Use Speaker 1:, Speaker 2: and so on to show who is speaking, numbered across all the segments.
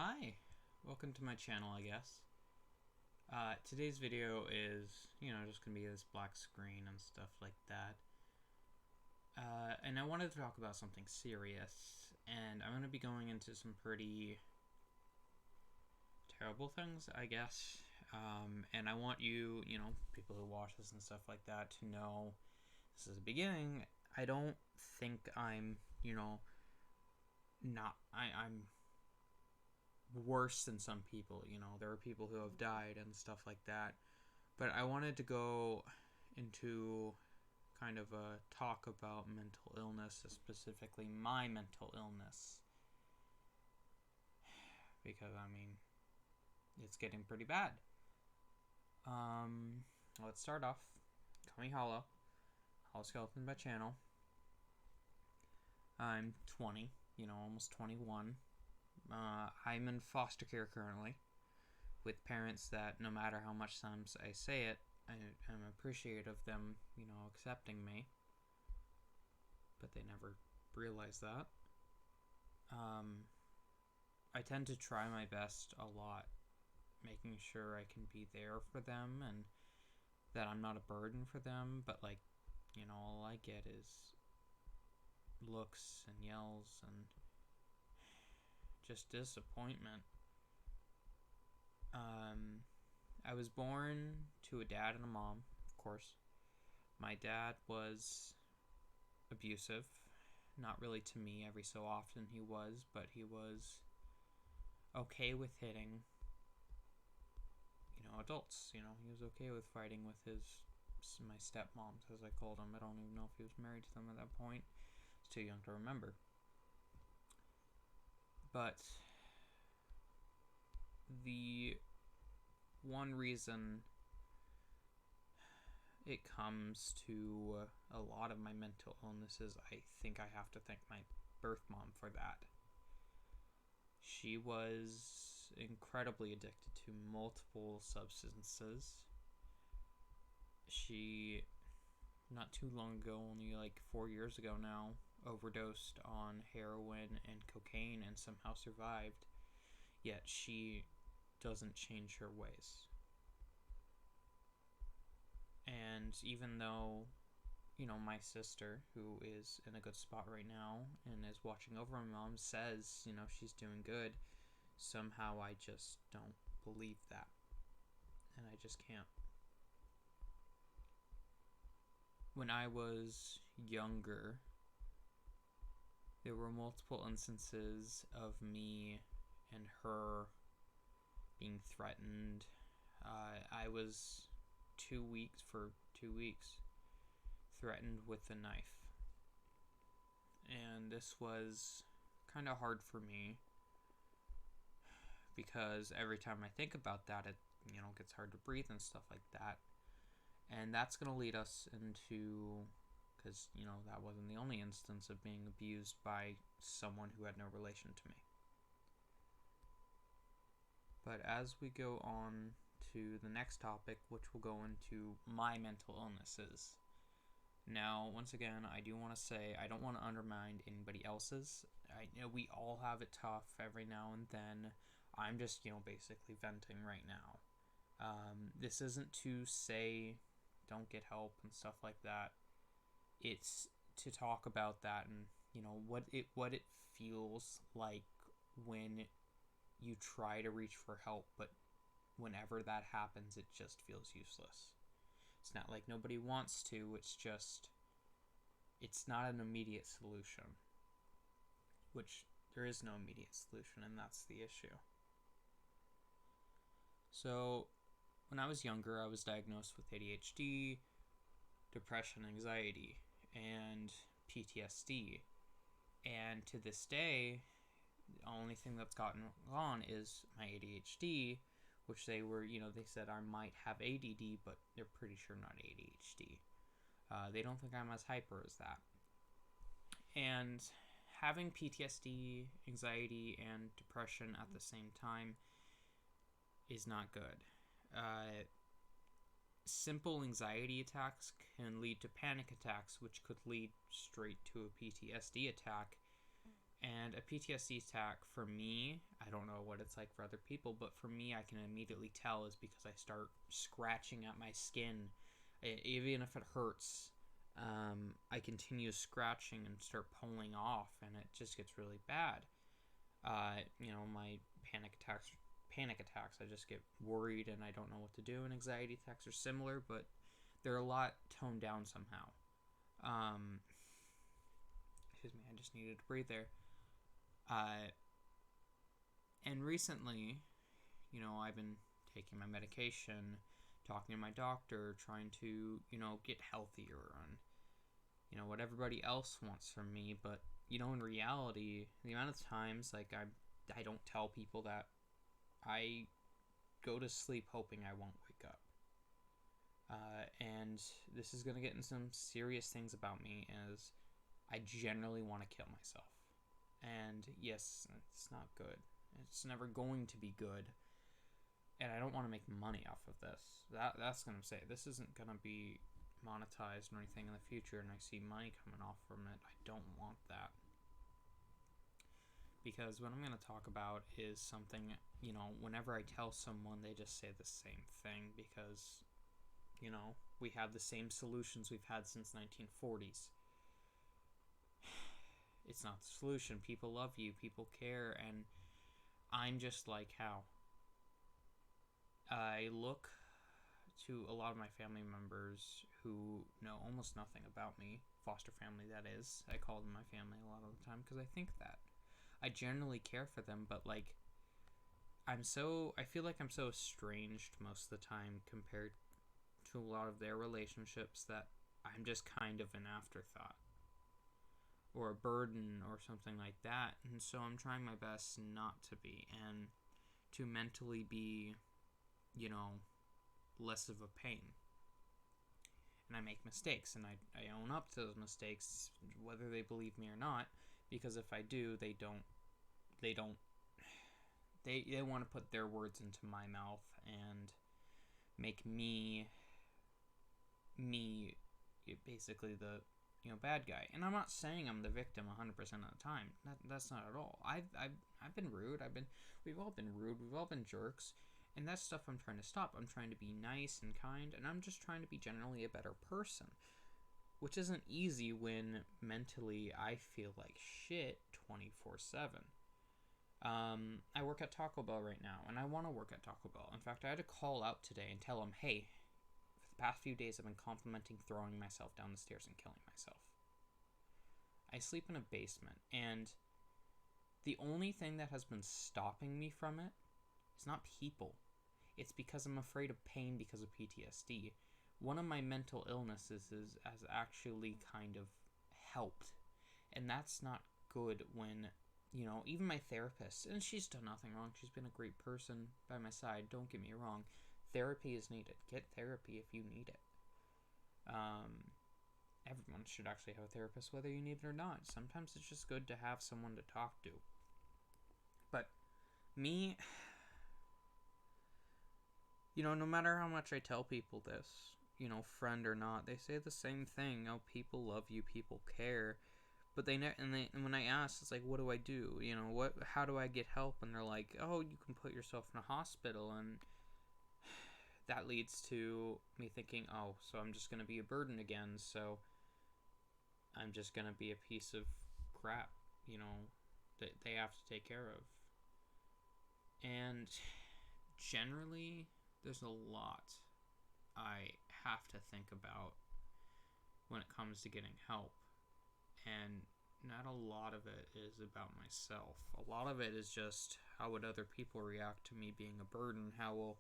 Speaker 1: Hi, welcome to my channel, I guess. Today's video is, just gonna be this black screen and stuff like that. And I wanted to talk about something serious, and I'm gonna be going into some pretty terrible things, I guess. And I want you, people who watch this and stuff like that to know this is the beginning. I don't think I'm, I'm worse than some people. There are people who have died and stuff like that. But I wanted to go into kind of a talk about mental illness, specifically my mental illness. Because, it's getting pretty bad. Let's start off. Call me Hollow Skeleton by channel. I'm 20, almost 21. I'm in foster care currently with parents that no matter how much times I say it, I'm appreciative of them, accepting me. But they never realize that. I tend to try my best a lot, making sure I can be there for them and that I'm not a burden for them, but all I get is looks and yells and just disappointment. I was born to a dad and a mom, of course. My dad was abusive, not really to me. Every so often he was, but he was okay with hitting, adults. He was okay with fighting with my stepmoms, as I called them. I don't even know if he was married to them at that point. It's too young to remember. But the one reason it comes to a lot of my mental illnesses, I think I have to thank my birth mom for that. She was incredibly addicted to multiple substances. She, not too long ago, only like 4 years ago now, overdosed on heroin and cocaine and somehow survived. Yet she doesn't change her ways. And even though, my sister, who is in a good spot right now and is watching over my mom, says, she's doing good, somehow I just don't believe that. And I just can't. When I was younger, there were multiple instances of me and her being threatened. I was 2 weeks threatened with a knife. And this was kind of hard for me because every time I think about that, it, gets hard to breathe and stuff like that. And that's going to lead us into, because, that wasn't the only instance of being abused by someone who had no relation to me. But as we go on to the next topic, which will go into my mental illnesses. Now, once again, I do want to say I don't want to undermine anybody else's. I know we all have it tough every now and then. I'm just, basically venting right now. This isn't to say don't get help and stuff like that. It's to talk about that and, what it feels like when you try to reach for help, but whenever that happens, it just feels useless. It's not like nobody wants to, it's not an immediate solution. Which, there is no immediate solution, and that's the issue. So, when I was younger, I was diagnosed with ADHD, depression, anxiety, and PTSD. And to this day, the only thing that's gotten on is my ADHD, which they said I might have ADD, but they're pretty sure not ADHD. They don't think I'm as hyper as that. And having PTSD, anxiety, and depression at the same time is not good. Simple anxiety attacks can lead to panic attacks, which could lead straight to a PTSD attack. And a PTSD attack, for me, I don't know what it's like for other people, but for me, I can immediately tell is because I start scratching at my skin. Even if it hurts, I continue scratching and start pulling off, and it just gets really bad. My panic attacks, I just get worried and I don't know what to do, and anxiety attacks are similar, but they're a lot toned down somehow. Excuse me, I just needed to breathe there. And recently, I've been taking my medication, talking to my doctor, trying to, get healthier and, what everybody else wants from me. But, in reality, the amount of times, I don't tell people that I go to sleep hoping I won't wake up. And this is going to get into some serious things about me, as I generally want to kill myself. And yes, it's not good. It's never going to be good. And I don't want to make money off of this. That's going to say, this isn't going to be monetized or anything in the future, and I see money coming off from it. I don't want that. Because what I'm going to talk about is something, whenever I tell someone, they just say the same thing because, we have the same solutions we've had since 1940s. It's not the solution. People love you. People care. And I'm just like how I look to a lot of my family members who know almost nothing about me. Foster family, that is. I call them my family a lot of the time because I think that. I generally care for them, but I feel like I'm so estranged most of the time compared to a lot of their relationships that I'm just kind of an afterthought. Or a burden or something like that. And so I'm trying my best not to be, and to mentally be, less of a pain. And I make mistakes, and I own up to those mistakes, whether they believe me or not, because if I do, they want to put their words into my mouth and make me basically the bad guy. And I'm not saying I'm the victim 100% of the time. That's not at all. I've been rude. We've all been rude. We've all been jerks. And that's stuff I'm trying to stop. I'm trying to be nice and kind, and I'm just trying to be generally a better person. Which isn't easy when mentally I feel like shit 24/7. I work at Taco Bell right now, and I want to work at Taco Bell. In fact, I had to call out today and tell them, hey, for the past few days I've been complimenting throwing myself down the stairs and killing myself. I sleep in a basement, and the only thing that has been stopping me from it is not people. It's because I'm afraid of pain because of PTSD. One of my mental illnesses has actually kind of helped, and that's not good when, even my therapist, and she's done nothing wrong, she's been a great person by my side, don't get me wrong, therapy is needed. Get therapy if you need it. Everyone should actually have a therapist, whether you need it or not. Sometimes it's just good to have someone to talk to. But me, no matter how much I tell people this, friend or not, they say the same thing. Oh, people love you, people care. But and when I ask, it's like, what do I do? How do I get help? And they're like, oh, you can put yourself in a hospital. And that leads to me thinking, oh, so I'm just going to be a burden again. So I'm just going to be a piece of crap, that they have to take care of. And generally, there's a lot I have to think about when it comes to getting help. And not a lot of it is about myself. A lot of it is just, how would other people react to me being a burden? How will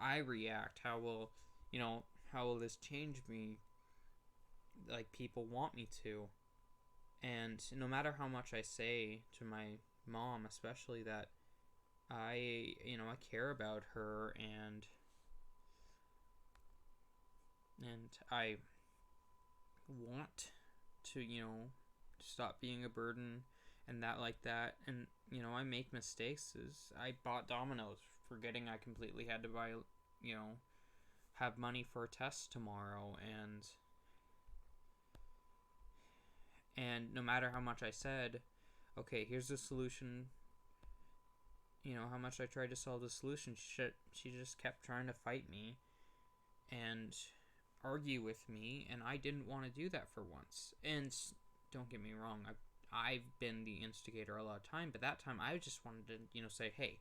Speaker 1: I react? How will this change me like people want me to? And no matter how much I say to my mom, especially, that I care about her, and I want to, stop being a burden and that like that. And, I make mistakes. I bought Domino's, forgetting I completely had to buy, have money for a test tomorrow. And no matter how much I said, okay, here's the solution. You know, how much I tried to solve the solution. She just kept trying to fight me and argue with me, and I didn't want to do that for once. And don't get me wrong, I've been the instigator a lot of time, but that time I just wanted to, say, hey,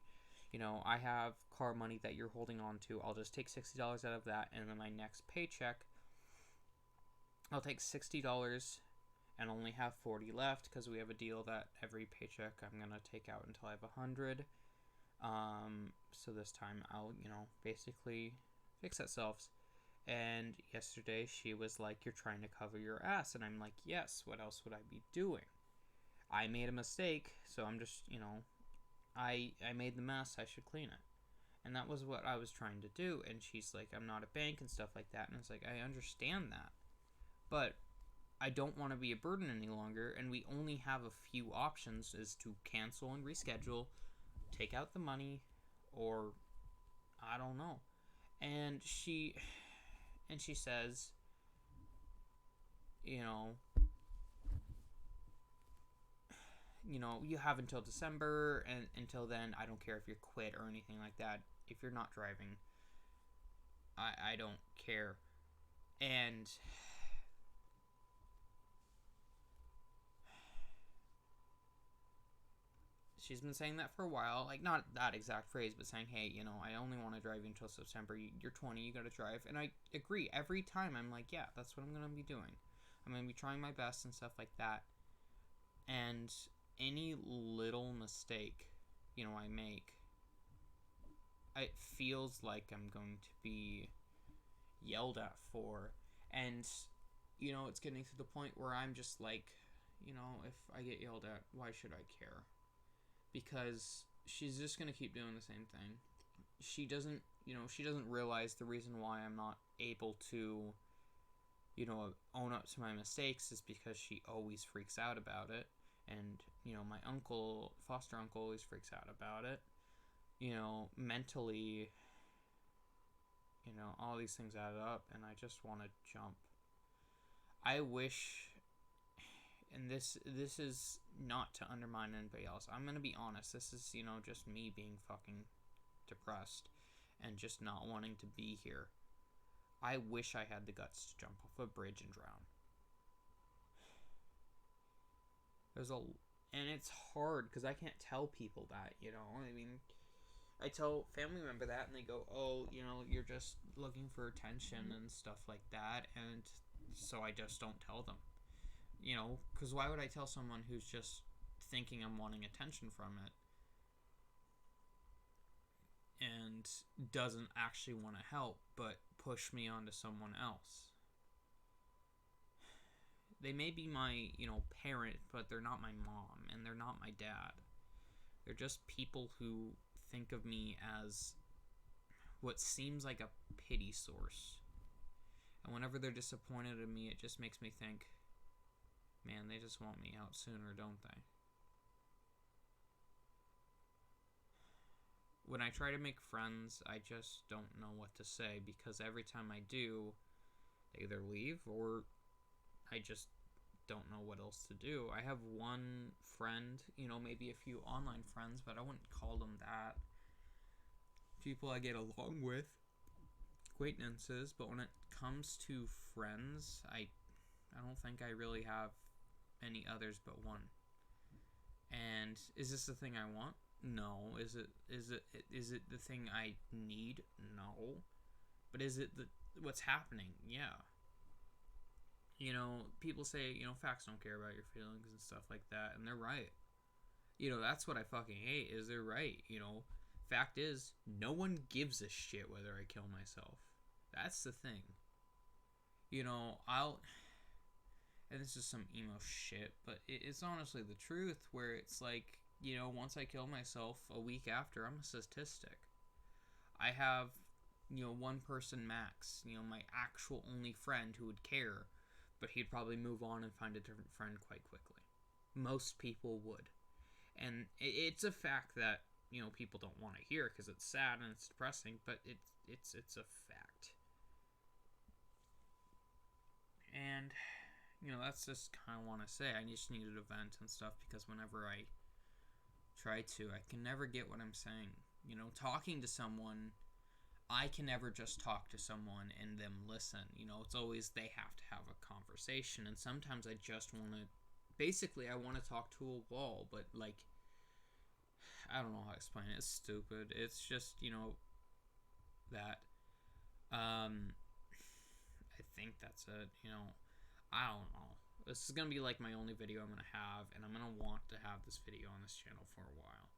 Speaker 1: I have car money that you're holding on to. I'll just take $60 out of that, and then my next paycheck, I'll take $60 and only have 40 left, because we have a deal that every paycheck I'm gonna take out until I have 100. So this time I'll, basically fix that selves. And yesterday she was like, you're trying to cover your ass. And I'm like, yes, what else would I be doing? I made a mistake, so I'm just, I made the mess, I should clean it. And that was what I was trying to do. And she's like, I'm not a bank and stuff like that. And it's like, I understand that. But I don't want to be a burden any longer. And we only have a few options, is to cancel and reschedule, take out the money, or I don't know. And she says, you have until December, and until then, I don't care if you're quit or anything like that. If you're not driving, I don't care. And she's been saying that for a while, like, not that exact phrase, but saying, hey, I only want to drive you until September. You're 20, you gotta drive. And I agree. Every time I'm like, yeah, that's what I'm gonna be doing. I'm gonna be trying my best and stuff like that. And any little mistake, I make, it feels like I'm going to be yelled at for. And, it's getting to the point where I'm just like, if I get yelled at, why should I care? Because she's just going to keep doing the same thing. She doesn't realize the reason why I'm not able to, own up to my mistakes is because she always freaks out about it. And, my foster uncle always freaks out about it. Mentally, all these things add up, and I just want to jump. I wish, and this is not to undermine anybody else. I'm going to be honest. This is, just me being fucking depressed and just not wanting to be here. I wish I had the guts to jump off a bridge and drown. And it's hard because I can't tell people that, I mean, I tell family member that, and they go, oh, you're just looking for attention and stuff like that, and so I just don't tell them. Because why would I tell someone who's just thinking I'm wanting attention from it and doesn't actually want to help, but push me onto someone else? They may be my, parent, but they're not my mom, and they're not my dad. They're just people who think of me as what seems like a pity source. And whenever they're disappointed in me, it just makes me think, man, they just want me out sooner, don't they? When I try to make friends, I just don't know what to say, because every time I do, they either leave or I just don't know what else to do. I have one friend, maybe a few online friends, but I wouldn't call them that. People I get along with, acquaintances, but when it comes to friends, I don't think I really have any others but one. And is this the thing I want? No. Is it the thing I need? No. But is it what's happening? Yeah. People say, facts don't care about your feelings and stuff like that, and they're right. That's what I fucking hate, is they're right. Fact is, no one gives a shit whether I kill myself. That's the thing. And this is some emo shit, but it's honestly the truth, where it's like, once I kill myself, a week after, I'm a statistic. I have, one person max, my actual only friend who would care, but he'd probably move on and find a different friend quite quickly. Most people would. And it's a fact that, people don't want to hear, because it's sad and it's depressing, but it's a fact. And, that's just kind of want to say. I just needed a vent and stuff because whenever I try to, I can never get what I'm saying. Talking to someone, I can never just talk to someone and them listen. It's always they have to have a conversation, and sometimes I just want to. Basically, I want to talk to a wall, but I don't know how to explain it. It's stupid. It's just that. I think that's it. I don't know. This is gonna be like my only video I'm gonna have, and I'm gonna want to have this video on this channel for a while.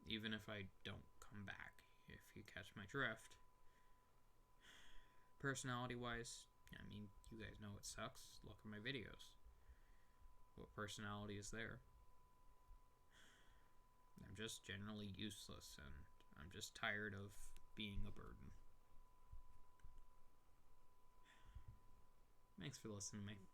Speaker 1: Even if I don't come back, if you catch my drift. Personality wise, you guys know it sucks. Look at my videos. What personality is there? I'm just generally useless, and I'm just tired of being a burden. Thanks for listening to me.